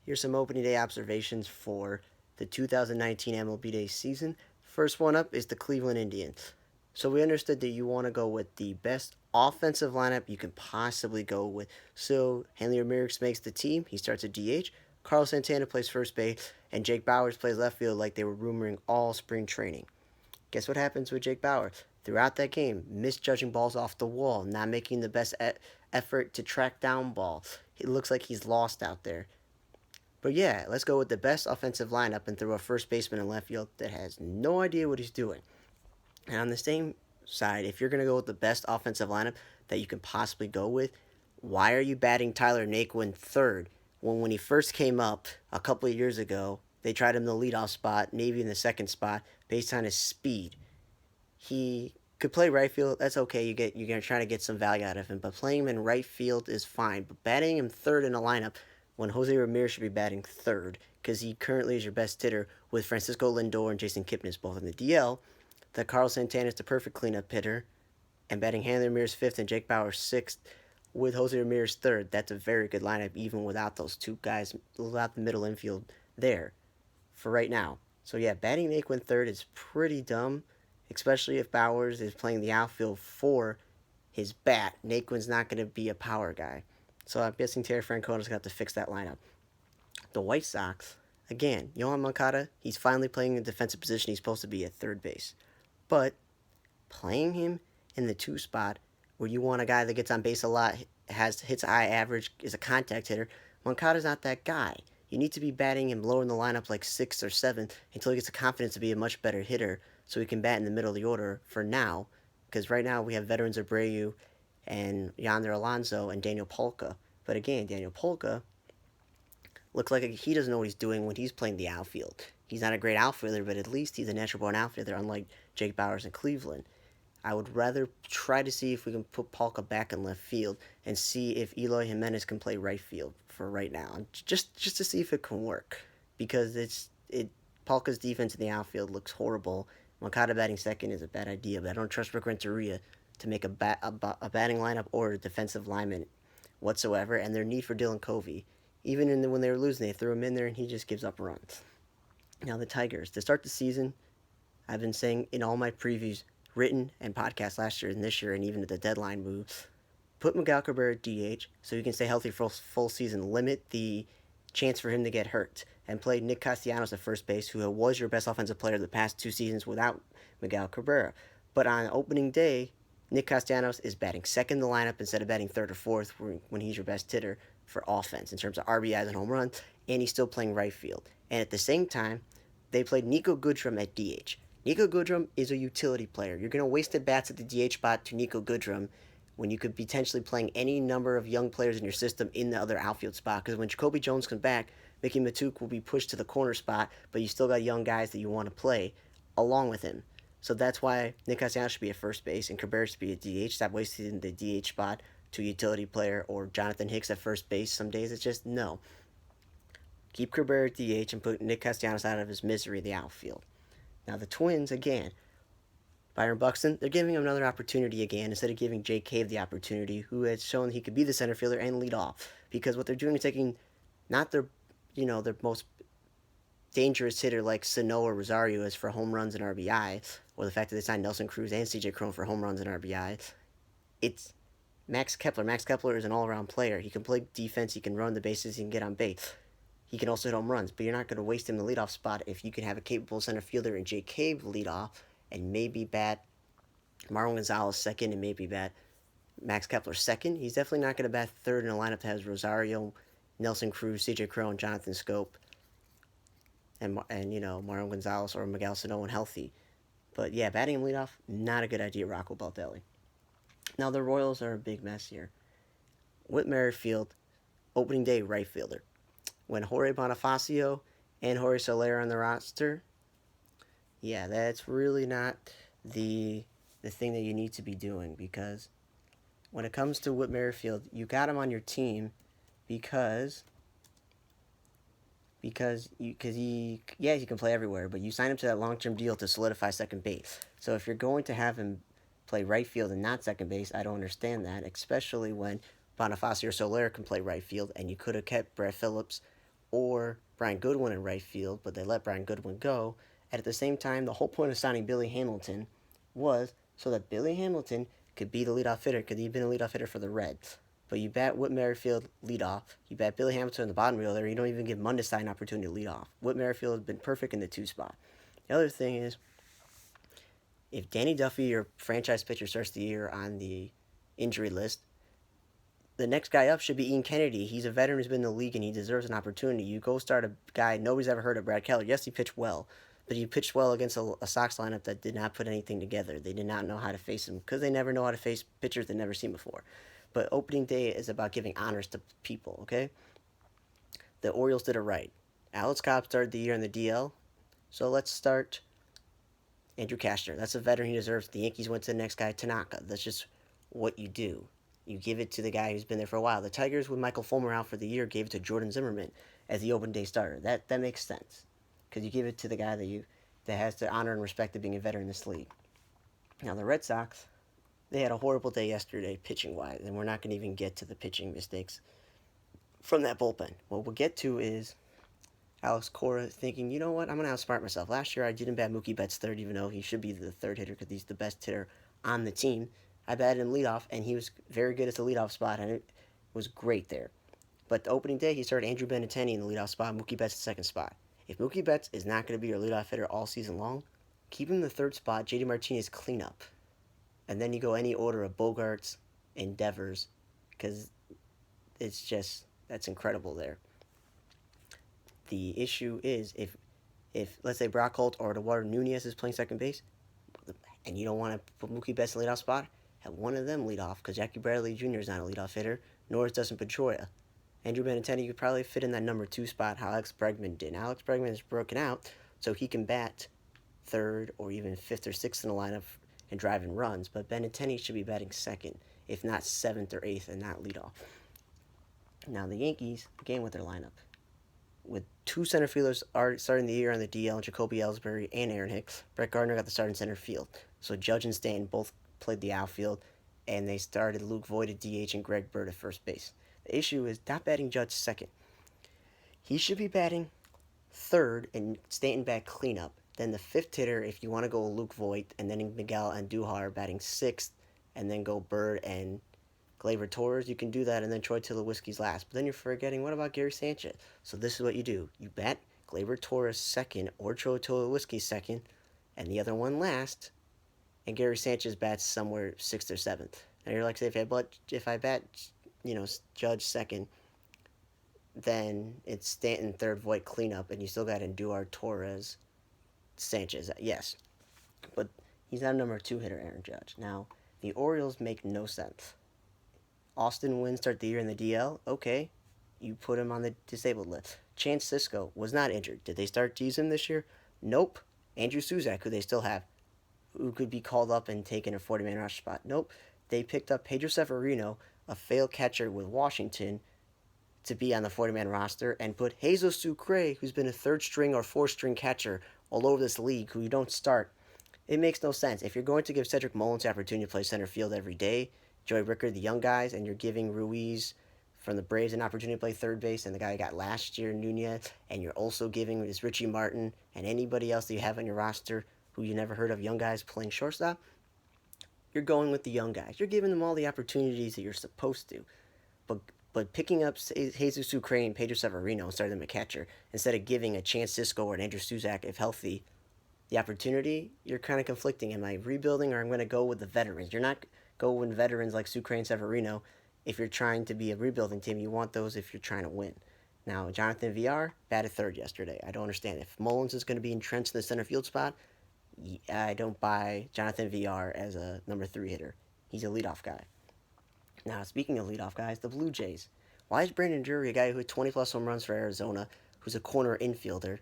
Here's some opening day observations for the 2019 MLB Day season. First one up is the Cleveland Indians. So we understood that you want to go with the best offensive lineup you can possibly go with. So Hanley Ramirez makes the team. He starts at DH. Carlos Santana plays first base, and Jake Bauers plays left field like they were rumoring all spring training. Guess what happens with Jake Bauers? Throughout that game, misjudging balls off the wall, not making the best effort to track down balls. It looks like he's lost out there. But yeah, let's go with the best offensive lineup and throw a first baseman in left field that has no idea what he's doing. And on the same side, if you're going to go with the best offensive lineup that you can possibly go with, why are you batting Tyler Naquin third when he first came up a couple of years ago, they tried him in the leadoff spot, Navy in the second spot, based on his speed. He could play right field. That's okay. You're gonna try to get some value out of him, but playing him in right field is fine. But batting him third in a lineup when Jose Ramirez should be batting third because he currently is your best hitter with Francisco Lindor and Jason Kipnis both in the DL. That Carlos Santana is the perfect cleanup hitter, and batting Hanley Ramirez fifth and Jake Bauer sixth with Jose Ramirez third. That's a very good lineup even without those two guys, without the middle infield there for right now. So yeah, batting Naquin third is pretty dumb, especially if Bowers is playing the outfield for his bat. Naquin's not going to be a power guy. So I'm guessing Terry Francona's going to have to fix that lineup. The White Sox, again, Yohan Moncada, he's finally playing the defensive position he's supposed to be at third base. But playing him in the two spot where you want a guy that gets on base a lot, hits a high average, is a contact hitter, Moncada's not that guy. You need to be batting him lower in the lineup like 6th or 7th until he gets the confidence to be a much better hitter so he can bat in the middle of the order for now. Because right now we have veterans Abreu and Yonder Alonso and Daniel Polka. But again, Daniel Polka looks like he doesn't know what he's doing when he's playing the outfield. He's not a great outfielder, but at least he's a natural born outfielder, unlike Jake Bauers in Cleveland. I would rather try to see if we can put Polka back in left field and see if Eloy Jimenez can play right field for right now, just to see if it can work, because Polka's defense in the outfield looks horrible. Moncada batting second is a bad idea, but I don't trust Rick Renteria to make a batting lineup or a defensive lineman whatsoever, and their need for Dylan Covey. Even when they were losing, they threw him in there and he just gives up runs. Now the Tigers, to start the season, I've been saying in all my previews, written and podcast last year and this year, and even at the deadline moves, put Miguel Cabrera at DH so he can stay healthy for a full season. Limit the chance for him to get hurt, and play Nick Castellanos at first base, who was your best offensive player the past 2 seasons without Miguel Cabrera. But on opening day, Nick Castellanos is batting second in the lineup instead of batting third or fourth when he's your best hitter for offense in terms of RBIs and home runs, and he's still playing right field. And at the same time, they played Nico Goodrum at DH. Nico Goodrum is a utility player. You're going to waste at bats at the DH spot to Nico Goodrum when you could be potentially playing any number of young players in your system in the other outfield spot. Because when Jacoby Jones comes back, Mickey Matuk will be pushed to the corner spot, but you still got young guys that you want to play along with him. So that's why Nick Castellanos should be at first base and Cabrera should be at DH. Stop wasting the DH spot to a utility player or Jonathan Hicks at first base. Some days it's just no. Keep Cabrera at DH and put Nick Castellanos out of his misery in the outfield. Now the Twins, again, Byron Buxton, they're giving him another opportunity again instead of giving Jake Cave the opportunity, who has shown he could be the center fielder and lead off. Because what they're doing is taking not their most dangerous hitter like Sano or Rosario is for home runs and RBI, or the fact that they signed Nelson Cruz and CJ Cron for home runs and RBI. It's Max Kepler. Max Kepler is an all-around player. He can play defense, he can run the bases, he can get on base. He can also hit home runs, but you're not going to waste him in the leadoff spot if you can have a capable center fielder in Jake Cave lead off and maybe bat Marlon Gonzalez second and maybe bat Max Kepler second. He's definitely not going to bat third in a lineup that has Rosario, Nelson Cruz, CJ Cron, Jonathan Scope, and Marlon Gonzalez or Miguel Sano and healthy. But yeah, batting him leadoff, not a good idea, Rocco Baldelli. Now the Royals are a big mess here. Whit Merrifield, opening day right fielder. When Jorge Bonifacio and Jorge Soler are on the roster, yeah, that's really not the thing that you need to be doing, because when it comes to Whit Merrifield, you got him on your team because he can play everywhere, but you signed him to that long-term deal to solidify second base. So if you're going to have him play right field and not second base, I don't understand that, especially when Bonifacio or Soler can play right field, and you could have kept Brett Phillips or Brian Goodwin in right field, but they let Brian Goodwin go. And at the same time, the whole point of signing Billy Hamilton was so that Billy Hamilton could be the leadoff hitter because he'd been a leadoff hitter for the Reds. But you bat Whit Merrifield leadoff. You bat Billy Hamilton in the bottom reel there. You don't even give Mundesai an opportunity to lead off. Whit Merrifield has been perfect in the 2 spot. The other thing is, if Danny Duffy, your franchise pitcher, starts the year on the injury list, the next guy up should be Ian Kennedy. He's a veteran who's been in the league and he deserves an opportunity. You go start a guy nobody's ever heard of, Brad Keller. Yes, he pitched well, but he pitched well against a Sox lineup that did not put anything together. They did not know how to face him because they never know how to face pitchers they've never seen before. But opening day is about giving honors to people, okay? The Orioles did it right. Alex Cobb started the year in the DL, so let's start Andrew Cashner. That's a veteran he deserves. The Yankees went to the next guy, Tanaka. That's just what you do. You give it to the guy who's been there for a while. The Tigers, with Michael Fulmer out for the year, gave it to Jordan Zimmerman as the open day starter. That makes sense because you give it to the guy that has the honor and respect of being a veteran in this league. Now the Red Sox, they had a horrible day yesterday pitching wise, and we're not going to even get to the pitching mistakes from that bullpen. What we'll get to is Alex Cora thinking, you know what, I'm going to outsmart myself. Last year I didn't bat Mookie Betts third, even though he should be the third hitter because he's the best hitter on the team. I batted him leadoff, and he was very good at the leadoff spot, and it was great there. But the opening day, he started Andrew Benintendi in the leadoff spot, Mookie Betts the second spot. If Mookie Betts is not going to be your leadoff hitter all season long, keep him in the third spot, JD Martinez cleanup. And then you go any order of Bogarts and Devers, because it's just, that's incredible there. The issue is if let's say Brock Holt or Eduardo Nunez is playing second base, and you don't want to put Mookie Betts in the leadoff spot, have one of them lead off because Jackie Bradley Jr. is not a leadoff hitter, nor is Dustin Pedroia. Andrew Benintendi could probably fit in that number 2 spot how Alex Bregman did. Alex Bregman is broken out, so he can bat third or even 5th or 6th in the lineup and drive in runs, but Benintendi should be batting second, if not 7th or 8th, and not leadoff. Now the Yankees began with their lineup with 2 center fielders starting the year on the DL, Jacoby Ellsbury and Aaron Hicks. Brett Gardner got the start in center field. So Judge and Stanton both played the outfield, and they started Luke Voigt at DH and Greg Bird at first base. The issue is not batting Judge second. He should be batting third and Stanton bat cleanup. Then the 5th hitter, if you want to go Luke Voigt, and then Miguel Andujar batting 6th, and then go Bird and Gleyber Torres, you can do that, and then Troy Tulowitzki's last. But then you're forgetting, what about Gary Sanchez? So this is what you do. You bat Gleyber Torres second or Troy Tulowitzki second, and the other one last, and Gary Sanchez bats somewhere 6th or 7th. And you're like, say, if I bat, Judge second, then it's Stanton third, Voigt cleanup, and you still got Andujar, Torres, Sanchez. Yes, but he's not a number 2 hitter, Aaron Judge. Now, the Orioles make no sense. Austin Wynn start the year in the DL. Okay, you put him on the disabled list. Chance Sisco was not injured. Did they start to use him this year? Nope. Andrew Suzak, who they still have, who could be called up and taken a 40-man roster spot. Nope. They picked up Pedro Severino, a failed catcher with Washington, to be on the 40-man roster, and put Jesus Sucre, who's been a 3rd-string or 4th-string catcher all over this league, who you don't start. It makes no sense. If you're going to give Cedric Mullins the opportunity to play center field every day, Joey Ricker, the young guys, and you're giving Ruiz from the Braves an opportunity to play third base, and the guy you got last year, Nunez, and you're also giving this Richie Martin and anybody else that you have on your roster who you never heard of, young guys playing shortstop, you're going with the young guys. You're giving them all the opportunities that you're supposed to. But picking up Jesus Sucre and Pedro Severino and starting them at catcher, instead of giving a Chance Sisco or an Andrew Suzak, if healthy, the opportunity, you're kind of conflicting. Am I rebuilding or I'm going to go with the veterans? You're not going veterans like Sucre and Severino if you're trying to be a rebuilding team. You want those if you're trying to win. Now, Jonathan VR batted third yesterday. I don't understand. If Mullins is going to be entrenched in the center field spot, I don't buy Jonathan VR as a number 3 hitter. He's a leadoff guy. Now, speaking of leadoff guys, the Blue Jays. Why is Brandon Drury, a guy who had 20-plus home runs for Arizona, who's a corner infielder,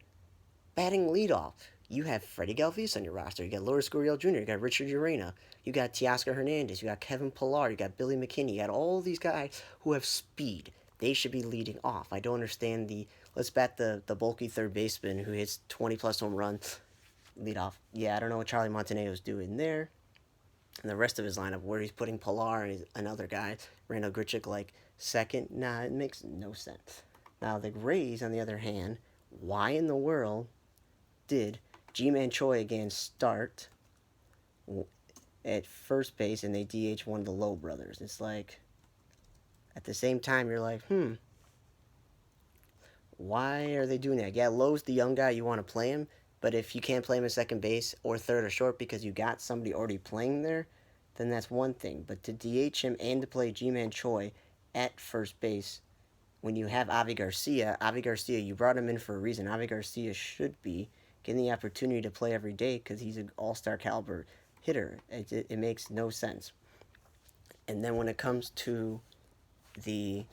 batting leadoff? You have Freddie Galvis on your roster. You got Lourdes Gurriel Jr., you got Richard Urena, you got Teoscar Hernandez, you got Kevin Pillar, you got Billy McKinney, you got all these guys who have speed. They should be leading off. I don't understand let's bat the bulky third baseman who hits 20-plus home runs lead off. Yeah, I don't know what Charlie Montaneo's doing there. And the rest of his lineup, where he's putting Pillar and another guy, Randall Grichuk, like second. Nah, it makes no sense. Now, the Rays, on the other hand, why in the world did G-Man Choi again start at first base and they DH one of the Lowe brothers? It's like, at the same time, you're like, why are they doing that? Yeah, Lowe's the young guy, you want to play him, but if you can't play him at second base or third or short because you got somebody already playing there, then that's one thing. But to DH him and to play G-Man Choi at first base, when you have Avi Garcia, you brought him in for a reason. Avi Garcia should be getting the opportunity to play every day because he's an all-star caliber hitter. It makes no sense. And then when it comes to the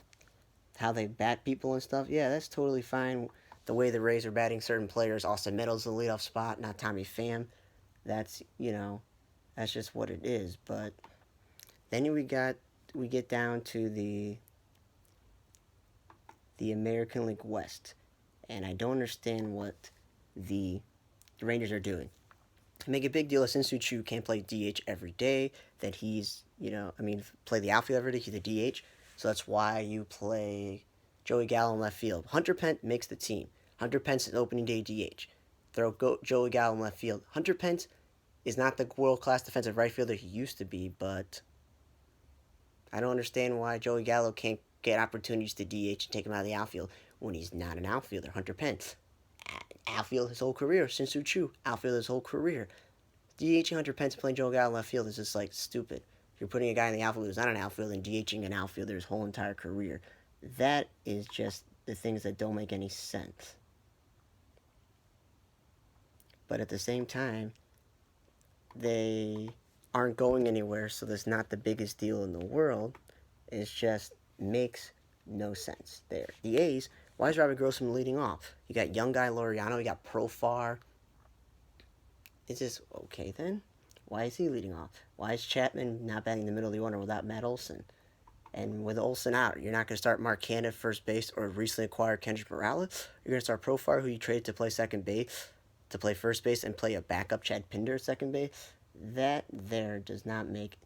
how they bat people and stuff, yeah, that's totally fine. The way the Rays are batting certain players, Austin Meadows the leadoff spot, not Tommy Pham. That's that's just what it is. But then we get down to the American League West, and I don't understand what the Rangers are doing. Make a big deal of Sin-Soo Choo can't play DH every day, that he's, play the outfield every day, he's a DH, so that's why you play Joey Gallo in left field. Hunter Pence makes the team. Hunter Pence is opening day DH. Joey Gallo in left field. Hunter Pence is not the world-class defensive right fielder he used to be, but I don't understand why Joey Gallo can't get opportunities to DH and take him out of the outfield when he's not an outfielder. Hunter Pence, outfield his whole career. Sin-Soo Choo, outfield his whole career. DHing Hunter Pence playing Joey Gallo in left field is just like stupid. If you're putting a guy in the outfield who's not an outfielder and DHing an outfielder his whole entire career, that is just the things that don't make any sense. But at the same time, they aren't going anywhere, so that's not the biggest deal in the world. It just makes no sense there. The A's, why is Robert Grossman leading off? You got young guy Laureano, you got Profar. Is this okay then? Why is he leading off? Why is Chapman not batting in the middle of the order without Matt Olson? And with Olson out, you're not going to start Mark Canha at first base or recently acquired Kendrick Morales. You're going to start Profar, who you traded to play second base, to play first base and play a backup Chad Pinder at second base. That there does not make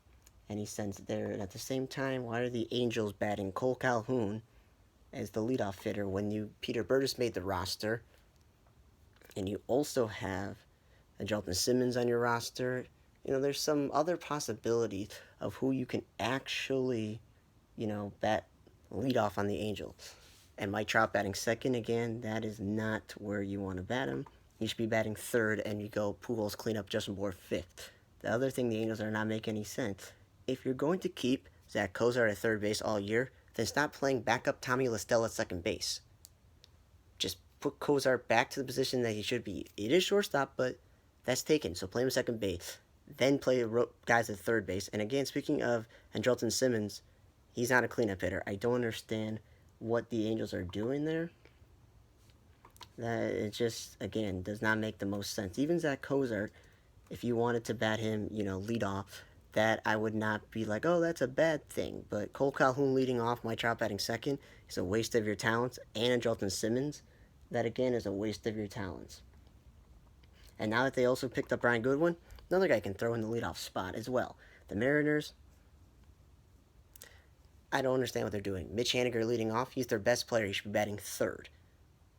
any sense there. And at the same time, why are the Angels batting Cole Calhoun as the leadoff hitter when Peter Burtis made the roster, and you also have Andrelton Simmons on your roster? There's some other possibilities of who you can actually, bat leadoff on the Angels. And Mike Trout batting second again, that is not where you want to bat him. You should be batting third, and you go Pujols clean up Justin Bour fifth. The other thing, the Angels are not making any sense. If you're going to keep Zach Cozart at third base all year, then stop playing backup Tommy La Stella at second base. Just put Cozart back to the position that he should be. It is shortstop, but that's taken, so play him at second base. Then play guys at third base. And again, speaking of Andrelton Simmons, he's not a cleanup hitter. I don't understand what the Angels are doing there. That it just, again, does not make the most sense. Even Zach Cozart, if you wanted to bat him, lead off, that I would not be like, oh, that's a bad thing. But Cole Calhoun leading off, Mike Trout batting second, is a waste of your talents. And Andrelton Simmons, that again is a waste of your talents. And now that they also picked up Brian Goodwin, another guy can throw in the leadoff spot as well. The Mariners, I don't understand what they're doing. Mitch Haniger leading off, he's their best player. He should be batting third.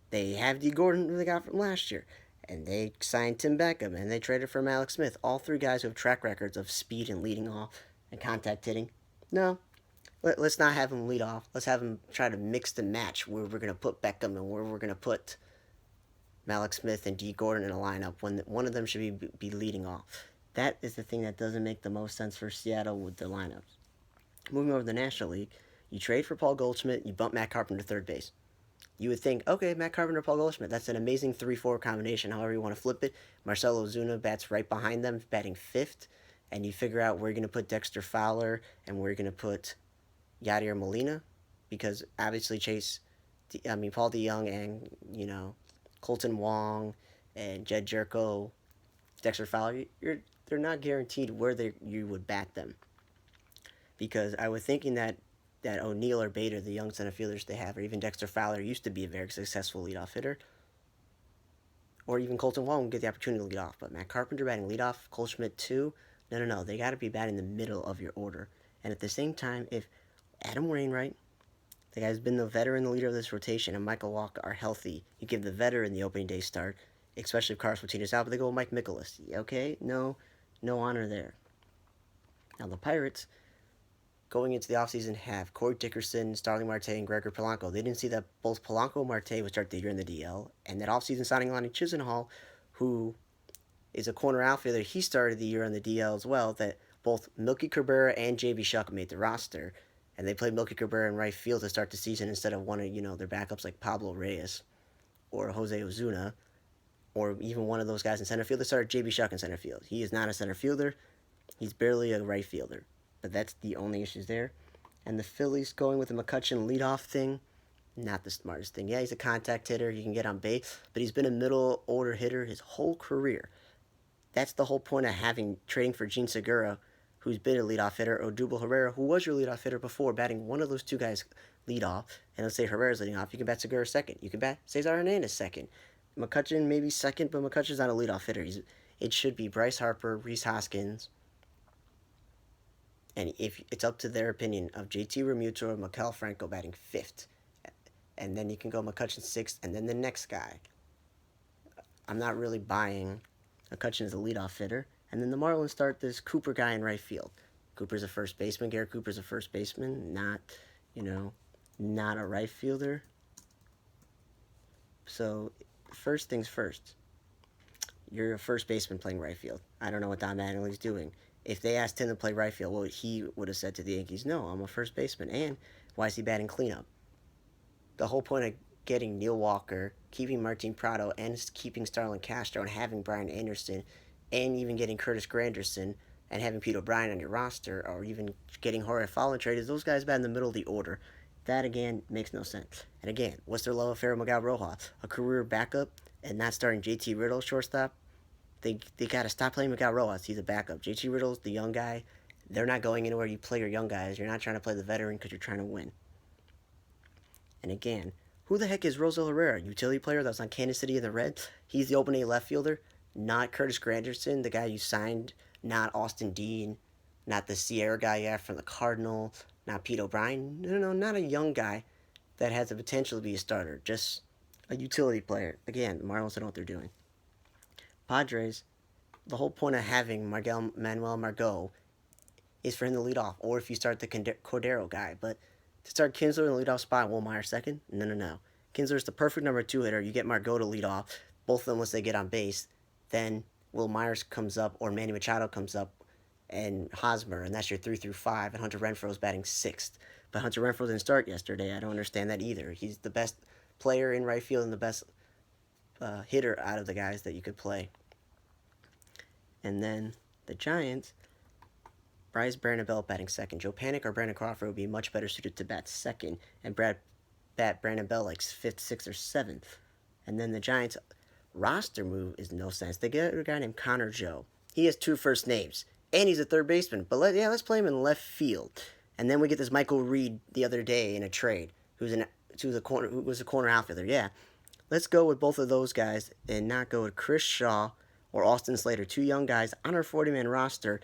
They have D. Gordon, who they got from last year. And they signed Tim Beckham, and they traded for Alex Smith. All three guys who have track records of speed and leading off and contact hitting. No, let's not have him lead off. Let's have him try to mix and match where we're going to put Beckham and where we're going to put Alex Smith and D. Gordon in a lineup when one of them should be leading off. That is the thing that doesn't make the most sense for Seattle with the lineups. Moving over to the National League, you trade for Paul Goldschmidt, you bump Matt Carpenter to third base. You would think, okay, Matt Carpenter, Paul Goldschmidt, that's an amazing 3-4 combination, however you want to flip it. Marcelo Ozuna bats right behind them, batting fifth, and you figure out where you're going to put Dexter Fowler and where you're going to put Yadier Molina, because obviously Paul DeYoung and, Colton Wong and Jed Jerko, Dexter Fowler, they're not guaranteed where you would bat them. Because I was thinking that O'Neill or Bader, the young center fielders they have, or even Dexter Fowler used to be a very successful leadoff hitter. Or even Colton Wong would get the opportunity to lead off. But Matt Carpenter batting leadoff, Goldschmidt too, no. They got to be batting in the middle of your order. And at the same time, if Adam Wainwright, The guy's been the veteran, the leader of this rotation, and Michael Walker are healthy. You give the veteran the opening day start, especially if Carlos Martinez out, but they go with Mike Mikolas. Okay, no honor there. Now the Pirates, going into the offseason, have Corey Dickerson, Starling Marte, and Gregor Polanco. They didn't see that both Polanco and Marte would start the year in the DL, and that offseason signing Lonnie Chisenhall, who is a corner outfielder, he started the year on the DL as well, that both Milky Cabrera and J.B. Shuck made the roster, and they played Milky Cabrera in right field to start the season instead of one of their backups like Pablo Reyes or Jose Ozuna, or even one of those guys in center field. They started J.B. Shuck in center field. He is not a center fielder. He's barely a right fielder. But that's the only issues there. And the Phillies going with the McCutchen leadoff thing, not the smartest thing. Yeah, he's a contact hitter. He can get on base, but he's been a middle order hitter his whole career. That's the whole point of trading for Gene Segura, who's been a leadoff hitter, or Odubel Herrera, who was your leadoff hitter before, batting one of those two guys leadoff. And let's say Herrera's leading off. You can bat Segura second. You can bat Cesar Hernandez second. McCutchen maybe second, but McCutchen's not a leadoff hitter. It should be Bryce Harper, Rhys Hoskins, and if it's up to their opinion of JT Realmuto or Maikel Franco batting fifth, and then you can go McCutchen sixth, and then the next guy. I'm not really buying McCutchen as a leadoff hitter. And then the Marlins start this Cooper guy in right field. Cooper's a first baseman. Garrett Cooper's a first baseman, not a right fielder. So first things first. You're a first baseman playing right field. I don't know what Don Mattingly's doing. If they asked him to play right field, well, he would have said to the Yankees, no, I'm a first baseman. And why is he batting cleanup? The whole point of getting Neil Walker, keeping Martin Prado, and keeping Starlin Castro, and having Brian Anderson, and even getting Curtis Granderson, and having Pete O'Brien on your roster, or even getting Jorge Fallon traded, those guys bat in the middle of the order. That, again, makes no sense. And again, what's their love affair with Miguel Rojas? A career backup and not starting JT Riddle shortstop? They got to stop playing Miguel Rojas. He's a backup. JT Riddle's the young guy. They're not going anywhere. You play your young guys. You're not trying to play the veteran because you're trying to win. And again, who the heck is Rosel Herrera? Utility player that was on Kansas City in the Reds? He's the opening left fielder, not Curtis Granderson, the guy you signed, not Austin Dean, not the Sierra guy you have from the Cardinals, not Pete O'Brien. No, not a young guy that has the potential to be a starter, just a utility player. Again, the Marlins don't know what they're doing. Padres, the whole point of having Manuel Margot is for him to lead off, or if you start the Cordero guy. But to start Kinsler in the leadoff spot, Will Myers second? No. Kinsler's the perfect number 2 hitter. You get Margot to lead off, both of them once they get on base. Then Will Myers comes up, or Manny Machado comes up, and Hosmer, and that's your 3 through 5, and Hunter Renfroe's batting 6th. But Hunter Renfroe didn't start yesterday. I don't understand that either. He's the best player in right field and the best hitter out of the guys that you could play. And then the Giants, Bryce Brandon batting second. Joe Panic or Brandon Crawford would be much better suited to bat second, and bat Brandon Bell like 5th, 6th, or 7th. And then the Giants' roster move is no sense. They get a guy named Connor Joe. He has 2 first names, and he's a third baseman. But let's play him in left field. And then we get this Michael Reed the other day in a trade, who was a corner outfielder. Yeah, let's go with both of those guys and not go with Chris Shaw or Austin Slater, 2 young guys on our 40-man roster.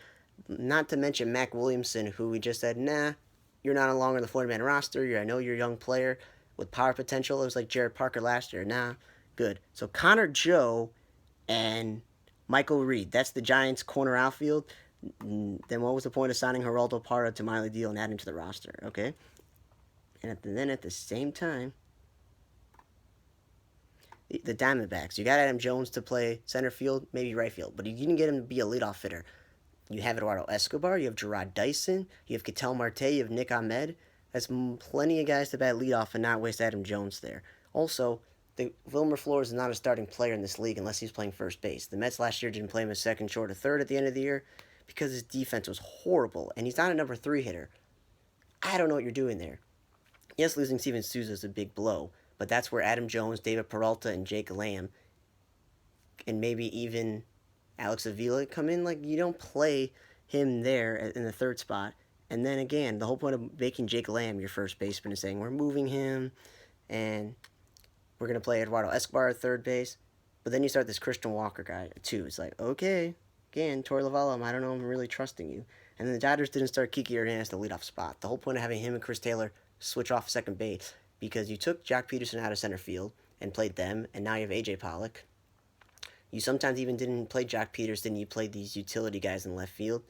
Not to mention Mac Williamson, who we just said, nah, you're not longer on the 40-man roster. I know you're a young player with power potential. It was like Jared Parker last year. Nah, good. So Connor Joe and Michael Reed, that's the Giants' corner outfield. Then what was the point of signing Geraldo Parra to minor deal and adding to the roster? Okay. And then at the same time, the Diamondbacks, you got Adam Jones to play center field, maybe right field, but you didn't get him to be a leadoff hitter. You have Eduardo Escobar, you have Gerard Dyson, you have Ketel Marte, you have Nick Ahmed. That's plenty of guys to bat leadoff and not waste Adam Jones there. Also, Wilmer Flores is not a starting player in this league unless he's playing first base. The Mets last year didn't play him as second, short, or third at the end of the year because his defense was horrible, and he's not a number 3 hitter. I don't know what you're doing there. Yes, losing Steven Souza is a big blow, but that's where Adam Jones, David Peralta, and Jake Lamb, and maybe even Alex Avila come in. Like, you don't play him there in the third spot. And then again, the whole point of making Jake Lamb your first baseman is saying we're moving him and we're going to play Eduardo Escobar at third base. But then you start this Christian Walker guy too. It's like, okay, again, Torey Lovullo, I don't know, I'm really trusting you. And then the Dodgers didn't start Kiki Hernandez the leadoff spot. The whole point of having him and Chris Taylor switch off second base because you took Jack Peterson out of center field and played them, and now you have AJ Pollock. You sometimes even didn't play Jack Peterson, you played these utility guys in left field.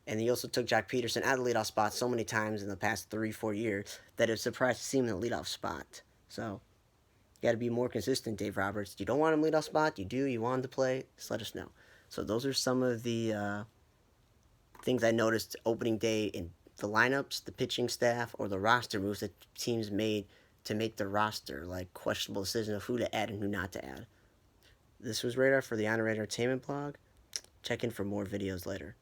And he also took Jack Peterson out of the leadoff spot so many times in the past 3-4 years that it's surprised to see him in the leadoff spot. So, you got to be more consistent, Dave Roberts. You don't want him leadoff spot, you do, you want him to play, just let us know. So, those are some of the things I noticed opening day in the lineups, the pitching staff, or the roster moves that teams made to make the roster, like questionable decision of who to add and who not to add. This was Radar for the Honor Entertainment blog. Check in for more videos later.